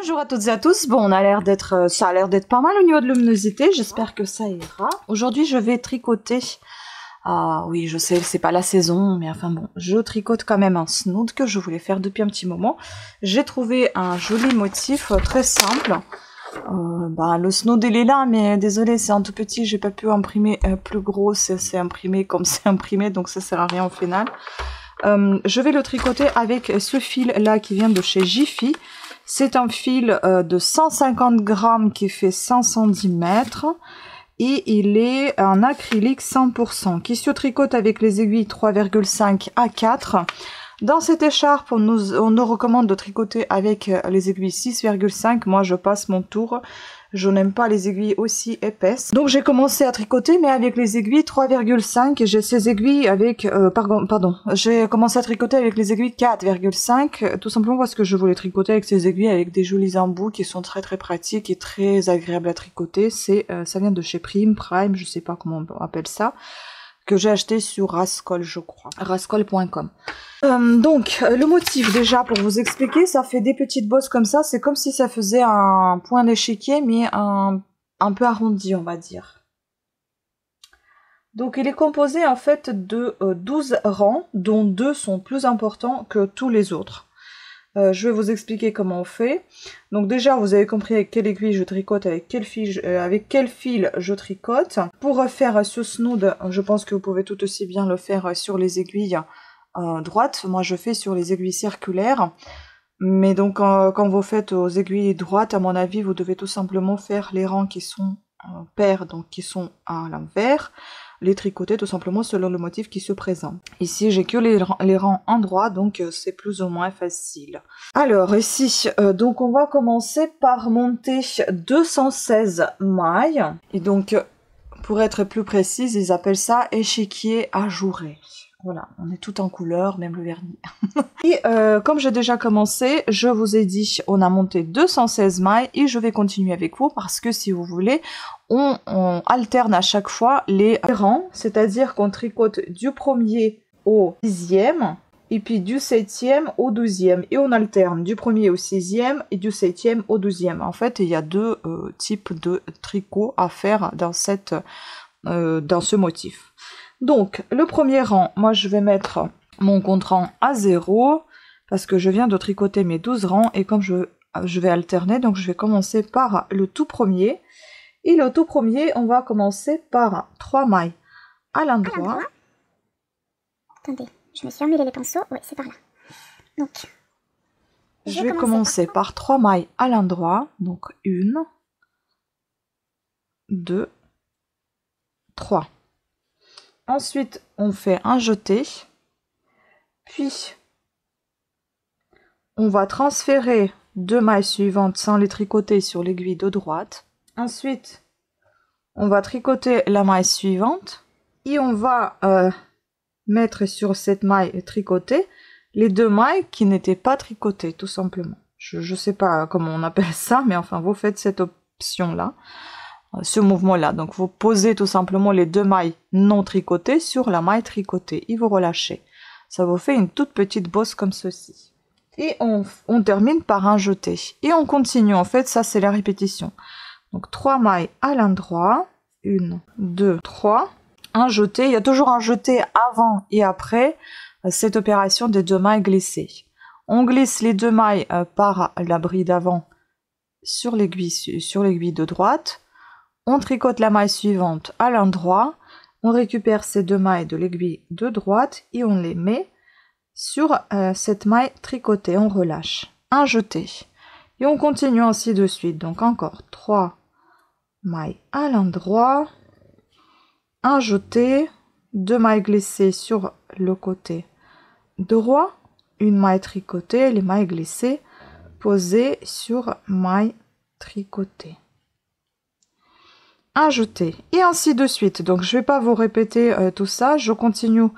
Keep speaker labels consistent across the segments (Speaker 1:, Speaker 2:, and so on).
Speaker 1: Bonjour à toutes et à tous. Bon, ça a l'air d'être pas mal au niveau de luminosité. J'espère que ça ira. Aujourd'hui, je vais tricoter. Ah oui, je sais, c'est pas la saison, mais enfin bon, je tricote quand même un snood que je voulais faire depuis un petit moment. J'ai trouvé un joli motif très simple. Le snood il est là, mais désolé, c'est un tout petit. J'ai pas pu imprimer plus gros. C'est imprimé comme c'est imprimé, donc ça sert à rien au final. Je vais le tricoter avec ce fil là qui vient de chez Jiffy. C'est un fil de 150 grammes qui fait 5 cm et il est en acrylique 100% qui se tricote avec les aiguilles 3,5 à 4. Dans cette écharpe, on nous recommande de tricoter avec les aiguilles 6,5. Moi, je passe mon tour. Je n'aime pas les aiguilles aussi épaisses. Donc, j'ai commencé à tricoter, mais avec les aiguilles 3,5. J'ai ces aiguilles avec... J'ai commencé à tricoter avec les aiguilles 4,5. Tout simplement parce que je voulais tricoter avec ces aiguilles avec des jolis embouts qui sont très très pratiques et très agréables à tricoter. Ça vient de chez Prime, je sais pas comment on appelle ça. Que j'ai acheté sur Rascol, je crois. Rascol.com. Donc, le motif, déjà, pour vous expliquer, ça fait des petites bosses comme ça. C'est comme si ça faisait un point d'échiquier, mais un peu arrondi, on va dire. Donc, il est composé, en fait, de 12 rangs, dont 2 sont plus importants que tous les autres. Je vais vous expliquer comment on fait. Donc déjà, vous avez compris avec quelle aiguille je tricote, avec quel fil je tricote. Pour faire ce snood, je pense que vous pouvez tout aussi bien le faire sur les aiguilles droites. Moi, je fais sur les aiguilles circulaires. Mais donc, quand vous faites aux aiguilles droites, à mon avis, vous devez tout simplement faire les rangs qui sont pairs, donc qui sont à l'envers. Les tricoter tout simplement selon le motif qui se présente. Ici, j'ai que les rangs en droit, donc c'est plus ou moins facile. Alors ici, donc on va commencer par monter 216 mailles. Et donc, pour être plus précise, ils appellent ça échiquier ajouré. Voilà, on est tout en couleur, même le vernis. Et comme j'ai déjà commencé, je vous ai dit, on a monté 216 mailles et je vais continuer avec vous parce que si vous voulez, on alterne à chaque fois les rangs, c'est-à-dire qu'on tricote du 1er au 6e et puis du 7e au 12e et on alterne du 1er au 6e et du 7e au 12e. En fait, il y a deux types de tricots à faire dans ce motif. Donc, le premier rang, moi je vais mettre mon compte-rang à 0 parce que je viens de tricoter mes 12 rangs et comme je vais alterner, donc je vais commencer par le tout premier. Et le tout premier, on va commencer par 3 mailles à l'endroit.
Speaker 2: Attendez, je me suis emmêlé les pinceaux. Oui, c'est par là. Donc,
Speaker 1: je vais commencer par 3 mailles à l'endroit. Donc, 1, 2, 3. Ensuite, on fait un jeté. Puis, on va transférer 2 mailles suivantes sans les tricoter sur l'aiguille de droite. Ensuite, on va tricoter la maille suivante. Et on va mettre sur cette maille tricotée les 2 mailles qui n'étaient pas tricotées, tout simplement. Je ne sais pas comment on appelle ça, mais enfin, vous faites cette option-là. Ce mouvement-là. Donc, vous posez tout simplement les 2 mailles non tricotées sur la maille tricotée et vous relâchez. Ça vous fait une toute petite bosse comme ceci. Et on termine par un jeté. Et on continue. En fait, ça, c'est la répétition. Donc, 3 mailles à l'endroit. 1, 2, 3. Un jeté. Il y a toujours un jeté avant et après cette opération des 2 mailles glissées. On glisse les 2 mailles par la bride avant sur l'aiguille de droite. On tricote la maille suivante à l'endroit, on récupère ces 2 mailles de l'aiguille de droite et on les met sur cette maille tricotée, on relâche. Un jeté. Et on continue ainsi de suite. Donc encore 3 mailles à l'endroit, un jeté, 2 mailles glissées sur le côté droit, une maille tricotée, les mailles glissées posées sur maille tricotée. Un jeté et ainsi de suite. Donc je vais pas vous répéter tout ça, je continue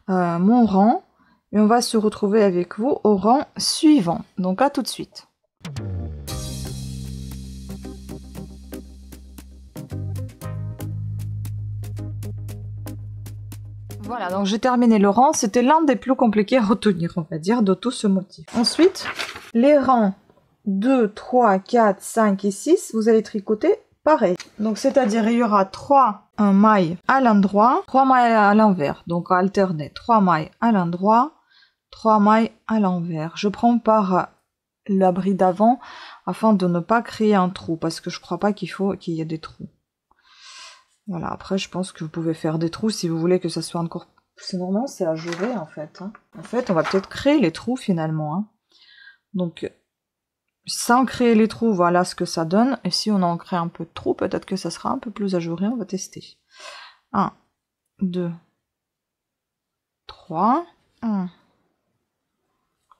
Speaker 1: mon rang et on va se retrouver avec vous au rang suivant. Donc à tout de suite. Voilà, donc j'ai terminé le rang, c'était l'un des plus compliqués à retenir, on va dire, de tout ce motif. Ensuite, les rangs 2, 3, 4, 5 et 6, vous allez tricoter pareil. Donc c'est-à-dire il y aura 3 mailles à l'endroit, 3 mailles à l'envers. Donc alterner 3 mailles à l'endroit, 3 mailles à l'envers. Je prends par l'abri d'avant afin de ne pas créer un trou parce que je crois pas qu'il faut qu'il y ait des trous. Voilà, après je pense que vous pouvez faire des trous si vous voulez que ça soit encore... C'est normal, c'est à jouer en fait. Hein. En fait, on va peut-être créer les trous finalement. Hein. Donc, sans créer les trous, voilà ce que ça donne. Et si on en crée un peu de trous, peut-être que ça sera un peu plus ajouré. On va tester. 1, 2, 3. 1,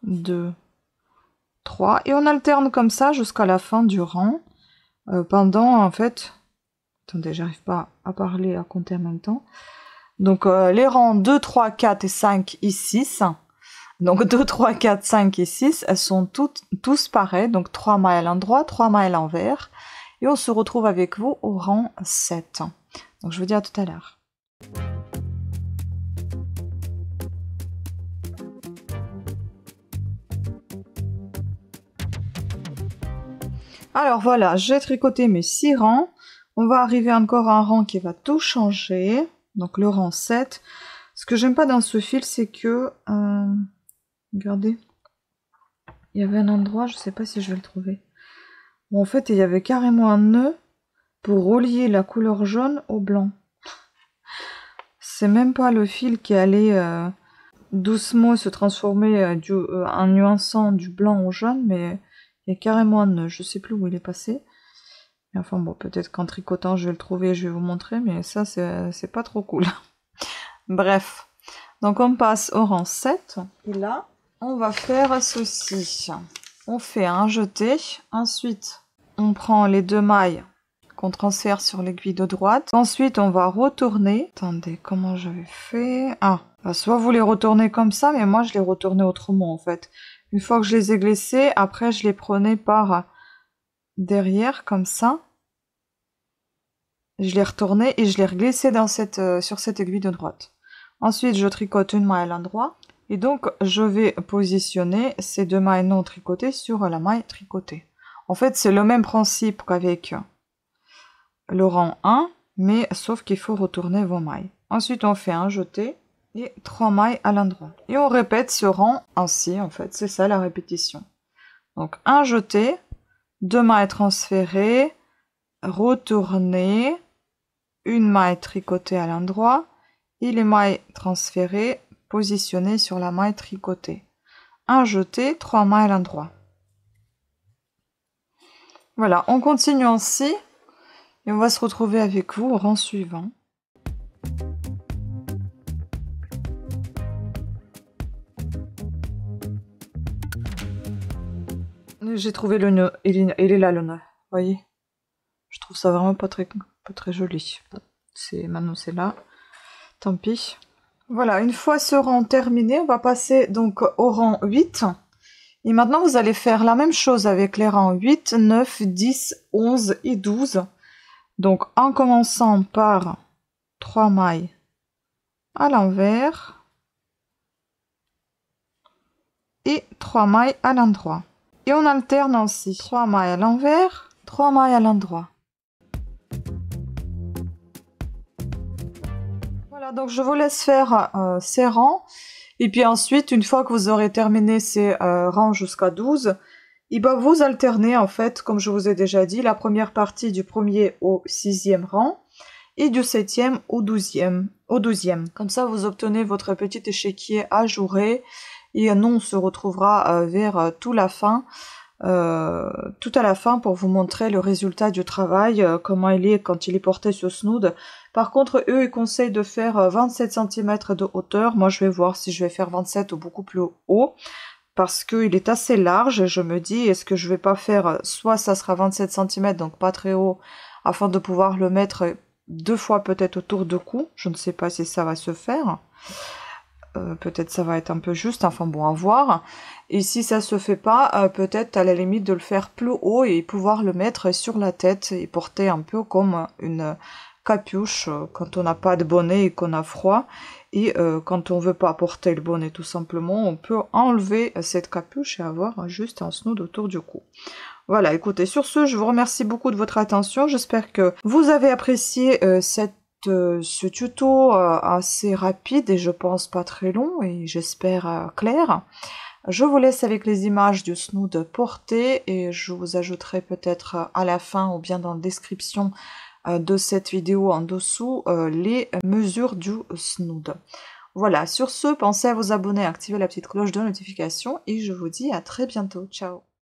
Speaker 1: 2, 3. Et on alterne comme ça jusqu'à la fin du rang. Pendant, en fait... Attendez, j'arrive pas à parler, à compter en même temps. Donc, les rangs 2, 3, 4 et 5 et 6. Donc, 2, 3, 4, 5 et 6, elles sont tous pareilles. Donc, 3 mailles à l'endroit, 3 mailles à l'envers. Et on se retrouve avec vous au rang 7. Donc, je vous dis à tout à l'heure. Alors, voilà, j'ai tricoté mes 6 rangs. On va arriver encore à un rang qui va tout changer. Donc, le rang 7. Ce que j'aime pas dans ce fil, c'est que... regardez. Il y avait un endroit, je sais pas si je vais le trouver. Où en fait, il y avait carrément un nœud pour relier la couleur jaune au blanc. C'est même pas le fil qui allait doucement se transformer en nuançant du blanc au jaune, mais il y a carrément un nœud. Je sais plus où il est passé. Et enfin bon, peut-être qu'en tricotant, je vais le trouver et je vais vous montrer, mais ça, c'est pas trop cool. Bref. Donc on passe au rang 7. Et là, on va faire ceci. On fait un jeté. Ensuite, on prend les 2 mailles qu'on transfère sur l'aiguille de droite. Ensuite, on va retourner. Attendez, comment j'avais fait? Ah, soit vous les retournez comme ça, mais moi je les retournais autrement en fait. Une fois que je les ai glissés, après je les prenais par derrière comme ça. Je les retournais et je les reglissais dans sur cette aiguille de droite. Ensuite, je tricote une maille à l'endroit. Et donc, je vais positionner ces 2 mailles non tricotées sur la maille tricotée. En fait, c'est le même principe qu'avec le rang 1, mais sauf qu'il faut retourner vos mailles. Ensuite, on fait un jeté et 3 mailles à l'endroit. Et on répète ce rang ainsi, en fait. C'est ça la répétition. Donc, un jeté, 2 mailles transférées, retourner, une maille tricotée à l'endroit, et les mailles transférées positionnées sur la maille tricotée. Un jeté, 3 mailles à l'endroit. Voilà, on continue ainsi et on va se retrouver avec vous au rang suivant. J'ai trouvé le nœud, il est là le nœud, voyez. Je trouve ça vraiment pas très joli. Maintenant c'est là, tant pis. Voilà, une fois ce rang terminé, on va passer donc au rang 8. Et maintenant, vous allez faire la même chose avec les rangs 8, 9, 10, 11 et 12. Donc, en commençant par 3 mailles à l'envers et 3 mailles à l'endroit. Et on alterne ainsi 3 mailles à l'envers, 3 mailles à l'endroit. Voilà, donc je vous laisse faire ces rangs. Et puis ensuite, une fois que vous aurez terminé ces rangs jusqu'à 12, il va vous alterner en fait, comme je vous ai déjà dit, la première partie du 1er au 6e rang et du 7e au 12e. Comme ça, vous obtenez votre petit échiquier ajouré et nous, on se retrouvera vers tout à la fin pour vous montrer le résultat du travail, comment il est quand il est porté sur snood. Par contre, eux, ils conseillent de faire 27 cm de hauteur. Moi, je vais voir si je vais faire 27 ou beaucoup plus haut. Parce qu'il est assez large. Et je me dis, est-ce que je vais pas faire... Soit ça sera 27 cm, donc pas très haut, afin de pouvoir le mettre 2 fois peut-être autour de cou. Je ne sais pas si ça va se faire. Peut-être ça va être un peu juste. Enfin bon, à voir. Et si ça se fait pas, peut-être à la limite de le faire plus haut et pouvoir le mettre sur la tête et porter un peu comme une capuche quand on n'a pas de bonnet et qu'on a froid. Et quand on veut pas porter le bonnet tout simplement, on peut enlever cette capuche et avoir juste un snood autour du cou. Voilà, écoutez, sur ce, je vous remercie beaucoup de votre attention. J'espère que vous avez apprécié ce tuto assez rapide et je pense pas très long et j'espère clair. Je vous laisse avec les images du snood porté et je vous ajouterai peut-être à la fin ou bien dans la description de cette vidéo en dessous les mesures du snood. Voilà, sur ce, pensez à vous abonner, à activer la petite cloche de notification et je vous dis à très bientôt. Ciao!